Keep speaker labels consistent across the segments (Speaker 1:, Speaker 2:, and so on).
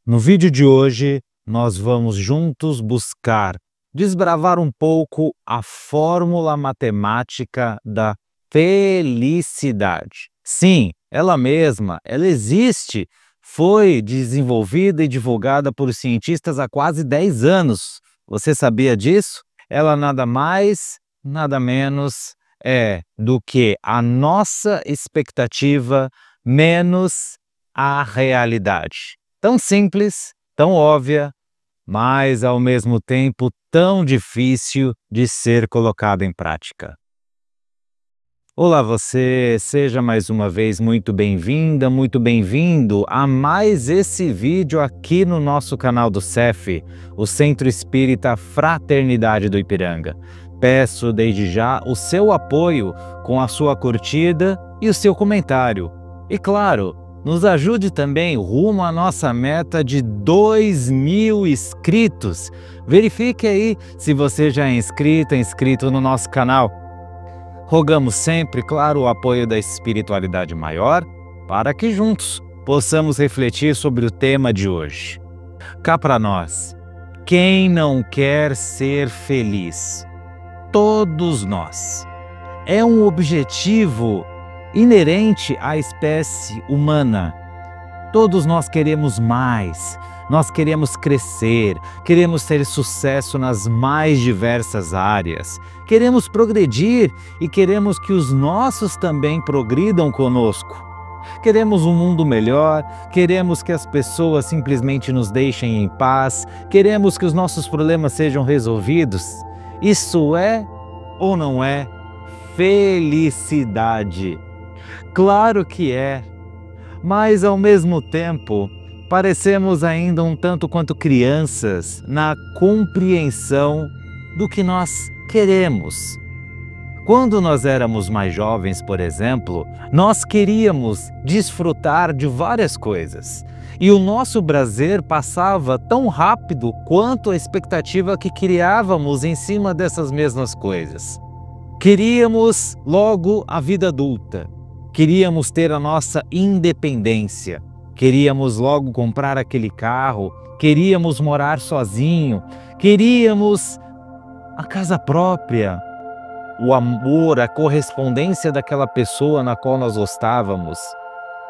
Speaker 1: No vídeo de hoje, nós vamos juntos buscar desbravar um pouco a fórmula matemática da felicidade. Sim, ela mesma, ela existe, foi desenvolvida e divulgada por cientistas há quase 10 anos. Você sabia disso? Ela nada mais, nada menos é do que a nossa expectativa menos a realidade. Tão simples, tão óbvia, mas ao mesmo tempo tão difícil de ser colocada em prática. Olá você, seja mais uma vez muito bem-vinda, muito bem-vindo a mais esse vídeo aqui no nosso canal do CEF, o Centro Espírita Fraternidade do Ipiranga. Peço desde já o seu apoio com a sua curtida e o seu comentário. E claro, nos ajude também rumo à nossa meta de 2.000 inscritos. Verifique aí se você já é inscrito no nosso canal. Rogamos sempre, claro, o apoio da espiritualidade maior para que juntos possamos refletir sobre o tema de hoje. Cá para nós, quem não quer ser feliz? Todos nós. É um objetivo inerente à espécie humana. Todos nós queremos mais, nós queremos crescer, queremos ter sucesso nas mais diversas áreas, queremos progredir e queremos que os nossos também progridam conosco. Queremos um mundo melhor, queremos que as pessoas simplesmente nos deixem em paz, queremos que os nossos problemas sejam resolvidos. Isso é ou não é felicidade? Claro que é, mas ao mesmo tempo parecemos ainda um tanto quanto crianças na compreensão do que nós queremos. Quando nós éramos mais jovens, por exemplo, nós queríamos desfrutar de várias coisas e o nosso prazer passava tão rápido quanto a expectativa que criávamos em cima dessas mesmas coisas. Queríamos logo a vida adulta. Queríamos ter a nossa independência, queríamos logo comprar aquele carro, queríamos morar sozinho, queríamos a casa própria, o amor, a correspondência daquela pessoa na qual nós gostávamos.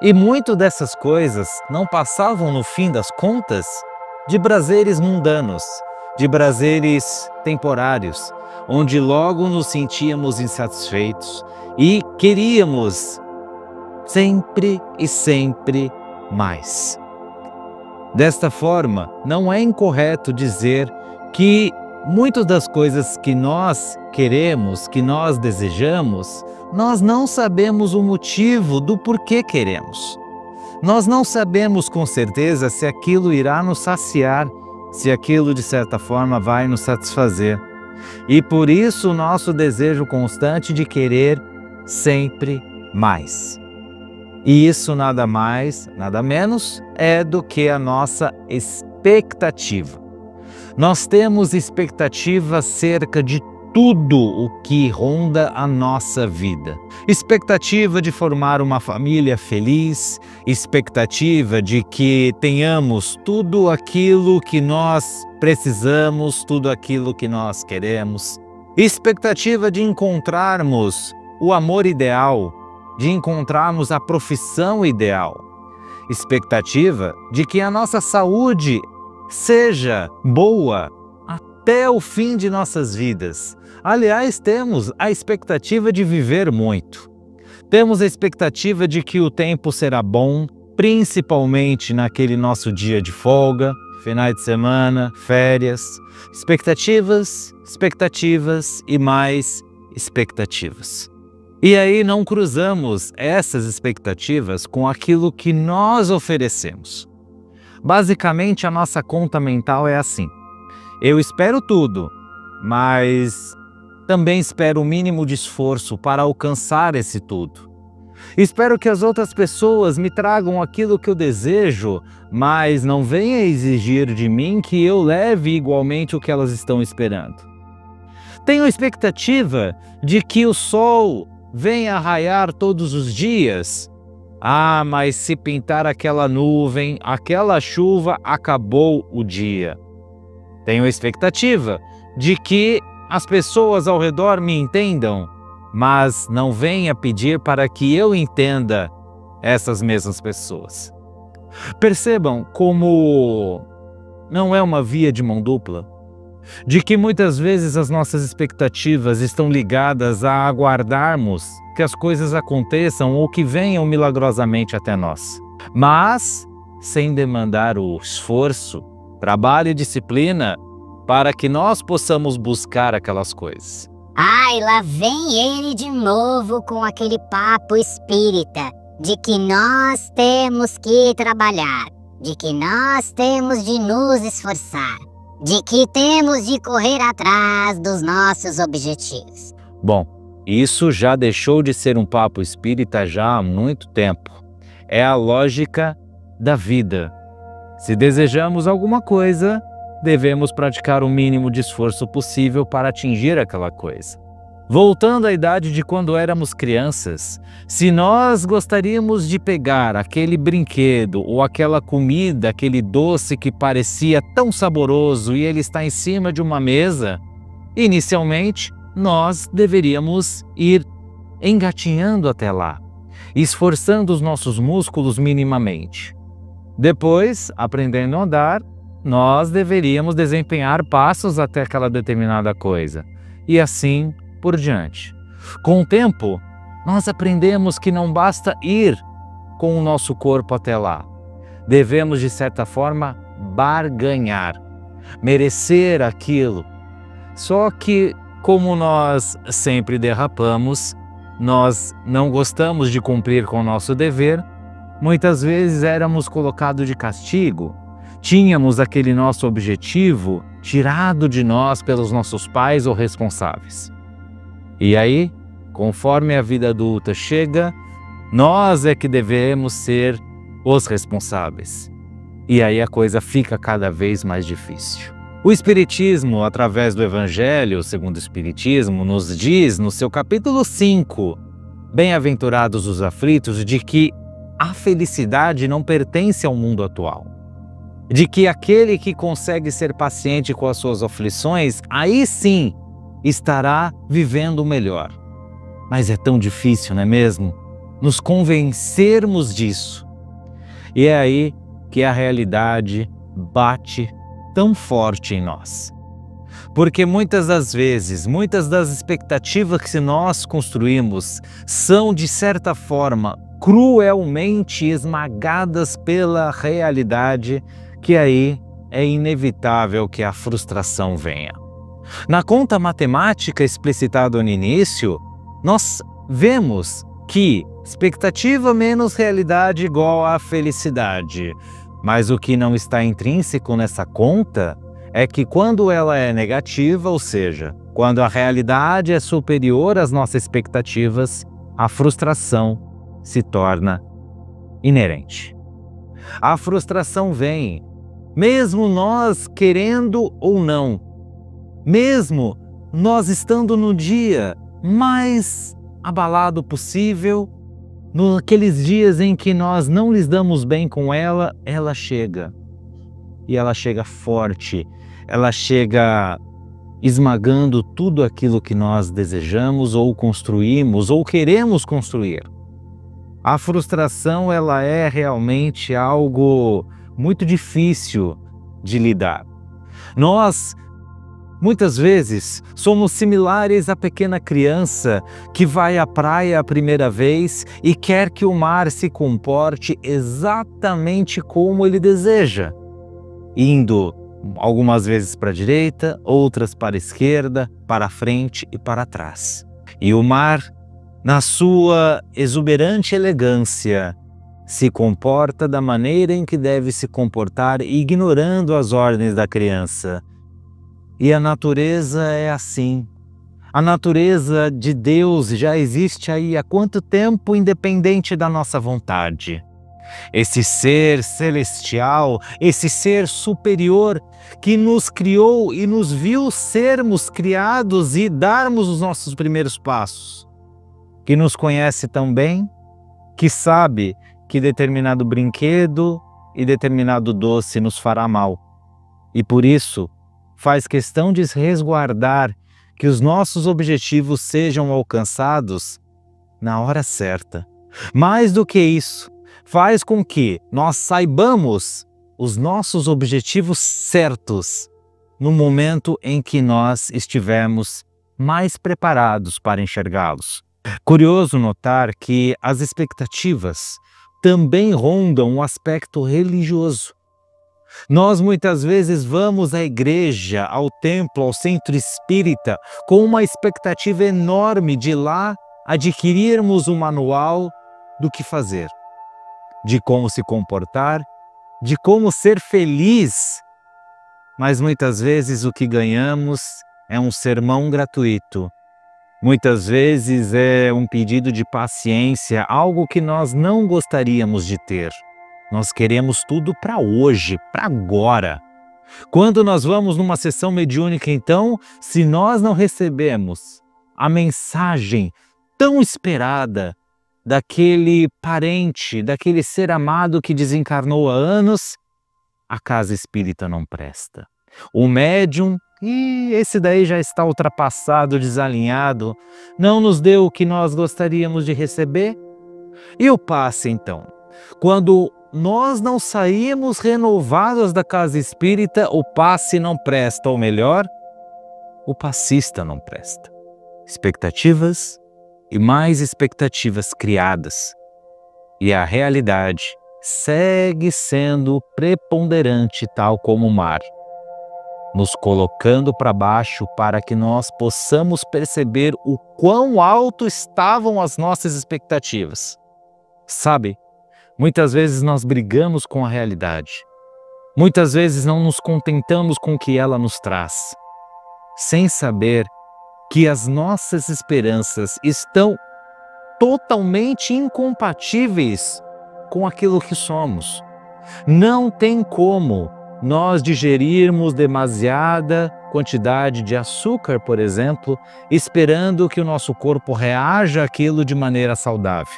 Speaker 1: E muito dessas coisas não passavam, no fim das contas, de prazeres mundanos, de prazeres temporários, onde logo nos sentíamos insatisfeitos e queríamos sempre e sempre mais. Desta forma, não é incorreto dizer que muitas das coisas que nós queremos, que nós desejamos, nós não sabemos o motivo do porquê queremos. Nós não sabemos com certeza se aquilo irá nos saciar, se aquilo de certa forma vai nos satisfazer. E por isso o nosso desejo constante de querer sempre mais. E isso nada mais, nada menos é do que a nossa expectativa. Nós temos expectativa acerca de tudo o que ronda a nossa vida. Expectativa de formar uma família feliz, expectativa de que tenhamos tudo aquilo que nós precisamos, tudo aquilo que nós queremos. Expectativa de encontrarmos o amor ideal, de encontrarmos a profissão ideal. Expectativa de que a nossa saúde seja boa até o fim de nossas vidas. Aliás, temos a expectativa de viver muito. Temos a expectativa de que o tempo será bom, principalmente naquele nosso dia de folga, finais de semana, férias. Expectativas, expectativas e mais expectativas. E aí não cruzamos essas expectativas com aquilo que nós oferecemos. Basicamente, a nossa conta mental é assim: eu espero tudo, mas também espero o mínimo de esforço para alcançar esse tudo. Espero que as outras pessoas me tragam aquilo que eu desejo, mas não venha exigir de mim que eu leve igualmente o que elas estão esperando. Tenho a expectativa de que o sol venha raiar todos os dias, Ah, mas se pintar aquela nuvem, aquela chuva, acabou o dia. Tenho expectativa de que as pessoas ao redor me entendam, mas não venha pedir para que eu entenda essas mesmas pessoas. Percebam como não é uma via de mão dupla, de que muitas vezes as nossas expectativas estão ligadas a aguardarmos que as coisas aconteçam ou que venham milagrosamente até nós, mas sem demandar o esforço, trabalho e disciplina para que nós possamos buscar aquelas coisas.
Speaker 2: Ai, lá vem ele de novo com aquele papo espírita de que nós temos que trabalhar, de que nós temos de nos esforçar, de que temos de correr atrás dos nossos objetivos.
Speaker 1: Bom, isso já deixou de ser um papo espírita já há muito tempo. É a lógica da vida. Se desejamos alguma coisa, devemos praticar o mínimo de esforço possível para atingir aquela coisa. Voltando à idade de quando éramos crianças, se nós gostaríamos de pegar aquele brinquedo ou aquela comida, aquele doce que parecia tão saboroso e ele está em cima de uma mesa, inicialmente nós deveríamos ir engatinhando até lá, esforçando os nossos músculos minimamente. Depois, aprendendo a andar, nós deveríamos desempenhar passos até aquela determinada coisa, e assim por diante. Com o tempo, nós aprendemos que não basta ir com o nosso corpo até lá. Devemos, de certa forma, barganhar, merecer aquilo. Só que, como nós sempre derrapamos, nós não gostamos de cumprir com o nosso dever, muitas vezes éramos colocados de castigo. Tínhamos aquele nosso objetivo tirado de nós pelos nossos pais ou responsáveis. E aí, conforme a vida adulta chega, nós é que devemos ser os responsáveis. E aí a coisa fica cada vez mais difícil. O Espiritismo, através do Evangelho segundo o Espiritismo, nos diz no seu capítulo 5, Bem-aventurados os aflitos, de que a felicidade não pertence ao mundo atual. De que aquele que consegue ser paciente com as suas aflições, aí sim estará vivendo melhor. Mas é tão difícil, não é mesmo? Nos convencermos disso. E é aí que a realidade bate tão forte em nós. Porque muitas das vezes, muitas das expectativas que nós construímos são, de certa forma, cruelmente esmagadas pela realidade, que aí é inevitável que a frustração venha. Na conta matemática explicitada no início, nós vemos que expectativa menos realidade igual a felicidade. Mas o que não está intrínseco nessa conta é que quando ela é negativa, ou seja, quando a realidade é superior às nossas expectativas, a frustração se torna inerente. A frustração vem, mesmo nós querendo ou não, mesmo nós estando no dia mais abalado possível, naqueles dias em que nós não lidamos bem com ela, ela chega. E ela chega forte, ela chega esmagando tudo aquilo que nós desejamos ou construímos ou queremos construir. A frustração, ela é realmente algo muito difícil de lidar. Nós, muitas vezes, somos similares à pequena criança que vai à praia a primeira vez e quer que o mar se comporte exatamente como ele deseja, indo algumas vezes para a direita, outras para a esquerda, para a frente e para trás. E o mar, na sua exuberante elegância, se comporta da maneira em que deve se comportar, ignorando as ordens da criança. E a natureza é assim. A natureza de Deus já existe aí há quanto tempo, independente da nossa vontade. Esse ser celestial, esse ser superior que nos criou e nos viu sermos criados e darmos os nossos primeiros passos, que nos conhece tão bem, que sabe que determinado brinquedo e determinado doce nos fará mal. E por isso, faz questão de resguardar que os nossos objetivos sejam alcançados na hora certa. Mais do que isso, faz com que nós saibamos os nossos objetivos certos no momento em que nós estivermos mais preparados para enxergá-los. Curioso notar que as expectativas também rondam o aspecto religioso. Nós muitas vezes vamos à igreja, ao templo, ao centro espírita, com uma expectativa enorme de lá adquirirmos um manual do que fazer, de como se comportar, de como ser feliz. Mas muitas vezes o que ganhamos é um sermão gratuito. Muitas vezes é um pedido de paciência, algo que nós não gostaríamos de ter. Nós queremos tudo para hoje, para agora. Quando nós vamos numa sessão mediúnica, então, se nós não recebemos a mensagem tão esperada daquele parente, daquele ser amado que desencarnou há anos, a casa espírita não presta. O médium, esse daí já está ultrapassado, desalinhado, não nos deu o que nós gostaríamos de receber. E o passe, então? Quando nós não saímos renovados da casa espírita, o passe não presta, ou melhor, o passista não presta. Expectativas e mais expectativas criadas. E a realidade segue sendo preponderante, tal como o mar, nos colocando para baixo para que nós possamos perceber o quão alto estavam as nossas expectativas. Sabe, muitas vezes nós brigamos com a realidade. Muitas vezes não nos contentamos com o que ela nos traz, sem saber que as nossas esperanças estão totalmente incompatíveis com aquilo que somos. Não tem como nós digerirmos demasiada quantidade de açúcar, por exemplo, esperando que o nosso corpo reaja àquilo de maneira saudável.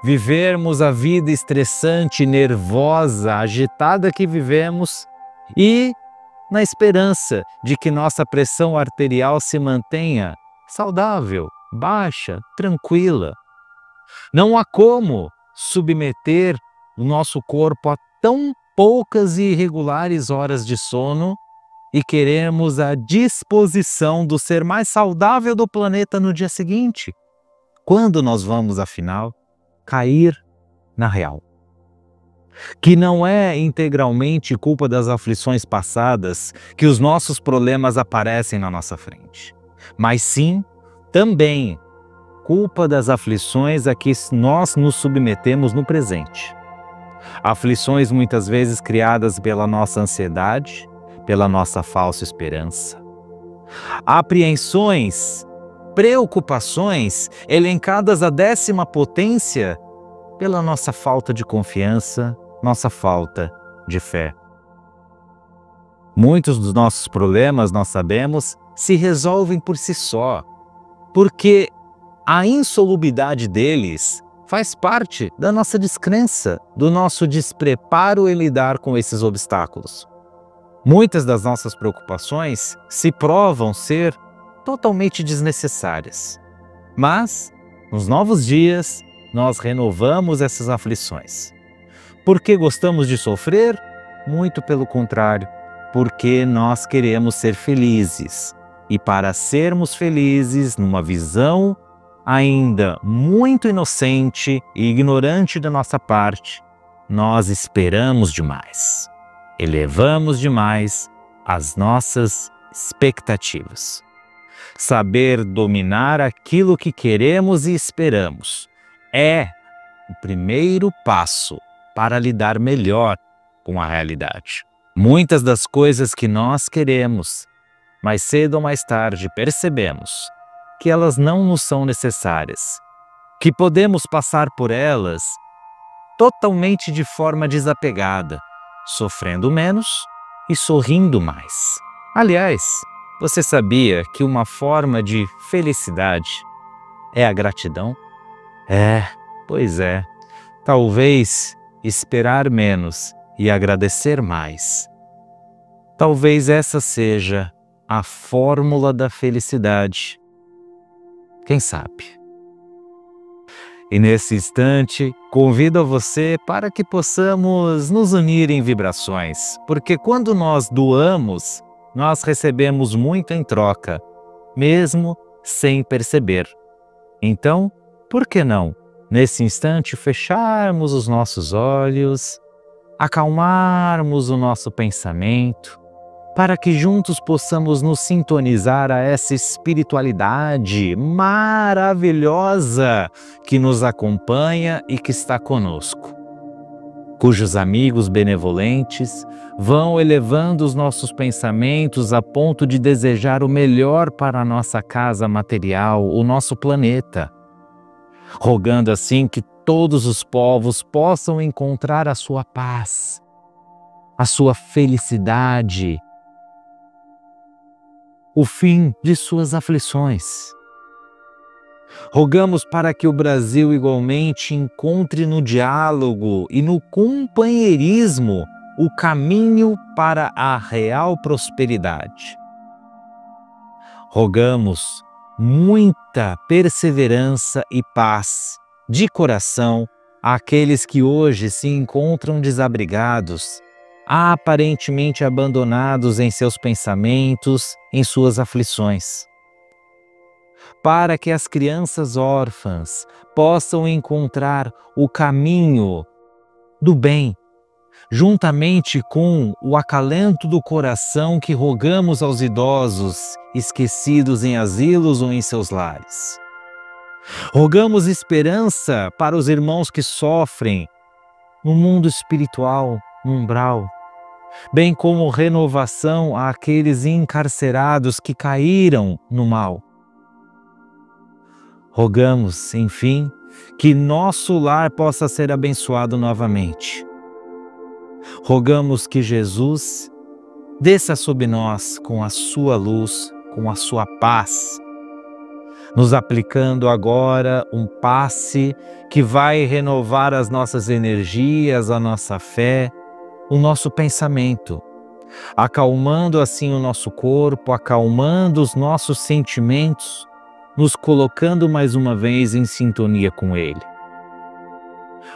Speaker 1: Vivermos a vida estressante, nervosa, agitada que vivemos e na esperança de que nossa pressão arterial se mantenha saudável, baixa, tranquila. Não há como submeter o nosso corpo a tão poucas e irregulares horas de sono e queremos a disposição do ser mais saudável do planeta no dia seguinte. Quando nós vamos, afinal, cair na real? Que não é integralmente culpa das aflições passadas que os nossos problemas aparecem na nossa frente, mas sim, também, culpa das aflições a que nós nos submetemos no presente. Aflições muitas vezes criadas pela nossa ansiedade, pela nossa falsa esperança. Apreensões, preocupações elencadas à 10ª potência pela nossa falta de confiança, nossa falta de fé. Muitos dos nossos problemas, nós sabemos, se resolvem por si só, porque a insolubilidade deles faz parte da nossa descrença, do nosso despreparo em lidar com esses obstáculos. Muitas das nossas preocupações se provam ser totalmente desnecessárias. Mas, nos novos dias, nós renovamos essas aflições. Por que gostamos de sofrer? Muito pelo contrário, porque nós queremos ser felizes. E para sermos felizes, numa visão ainda muito inocente e ignorante da nossa parte, nós esperamos demais. Elevamos demais as nossas expectativas. Saber dominar aquilo que queremos e esperamos é o primeiro passo para lidar melhor com a realidade. Muitas das coisas que nós queremos, mais cedo ou mais tarde percebemos que elas não nos são necessárias, que podemos passar por elas totalmente de forma desapegada, sofrendo menos e sorrindo mais. Aliás, você sabia que uma forma de felicidade é a gratidão? Pois é. Talvez esperar menos e agradecer mais. Talvez essa seja a fórmula da felicidade. Quem sabe? E nesse instante, convido a você para que possamos nos unir em vibrações, porque quando nós doamos, nós recebemos muito em troca, mesmo sem perceber. Então, por que não, nesse instante, fecharmos os nossos olhos, acalmarmos o nosso pensamento, para que juntos possamos nos sintonizar a essa espiritualidade maravilhosa que nos acompanha e que está conosco, cujos amigos benevolentes vão elevando os nossos pensamentos a ponto de desejar o melhor para a nossa casa material, o nosso planeta, rogando assim que todos os povos possam encontrar a sua paz, a sua felicidade, o fim de suas aflições. Rogamos para que o Brasil igualmente encontre no diálogo e no companheirismo o caminho para a real prosperidade. Rogamos muita perseverança e paz de coração àqueles que hoje se encontram desabrigados, aparentemente abandonados em seus pensamentos, em suas aflições. Para que as crianças órfãs possam encontrar o caminho do bem, juntamente com o acalento do coração que rogamos aos idosos esquecidos em asilos ou em seus lares. Rogamos esperança para os irmãos que sofrem no mundo espiritual, no umbral, bem como renovação àqueles encarcerados que caíram no mal. Rogamos, enfim, que nosso lar possa ser abençoado novamente. Rogamos que Jesus desça sobre nós com a sua luz, com a sua paz, nos aplicando agora um passe que vai renovar as nossas energias, a nossa fé, o nosso pensamento, acalmando assim o nosso corpo, acalmando os nossos sentimentos, nos colocando mais uma vez em sintonia com Ele.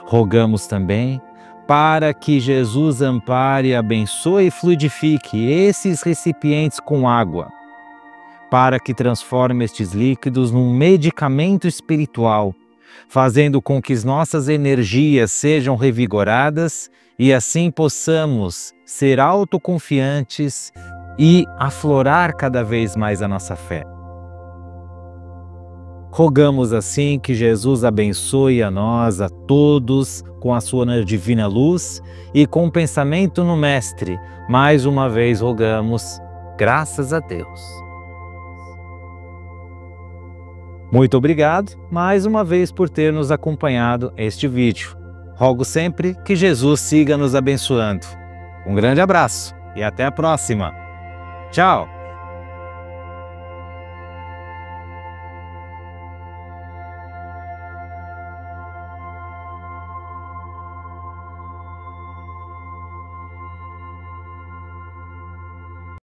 Speaker 1: Rogamos também para que Jesus ampare, abençoe e fluidifique esses recipientes com água, para que transforme estes líquidos num medicamento espiritual, fazendo com que as nossas energias sejam revigoradas e assim possamos ser autoconfiantes e aflorar cada vez mais a nossa fé. Rogamos assim que Jesus abençoe a nós, a todos, com a sua divina luz e com o pensamento no Mestre. Mais uma vez rogamos, graças a Deus. Muito obrigado mais uma vez por ter nos acompanhado este vídeo. Rogo sempre que Jesus siga nos abençoando. Um grande abraço e até a próxima. Tchau!